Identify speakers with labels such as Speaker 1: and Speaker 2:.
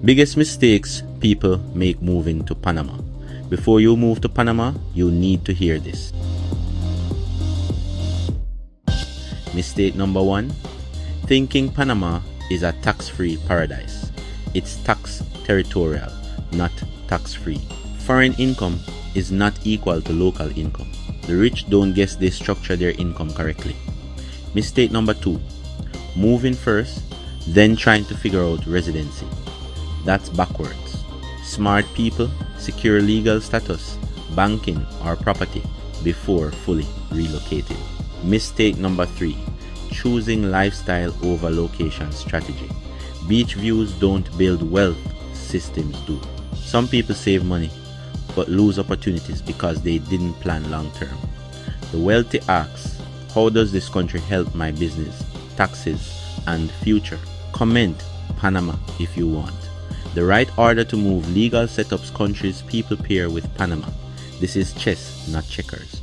Speaker 1: Biggest mistakes people make moving to Panama. Before you move to Panama, you need to hear this. Mistake number 1. Thinking Panama is a tax-free paradise. It's tax territorial, not tax-free. Foreign income is not equal to local income. The rich don't guess they structure their income correctly. Mistake number 2. Moving first, then trying to figure out residency. That's backwards. Smart people secure legal status, banking or property before fully relocating. Mistake number 3. Choosing lifestyle over location strategy. Beach views don't build wealth, systems do. Some people save money but lose opportunities because they didn't plan long term. The wealthy asks, how does this country help my business, taxes, and future? Comment Panama if you want. The right order to move legal setups countries people pair with Panama. This is chess, not checkers.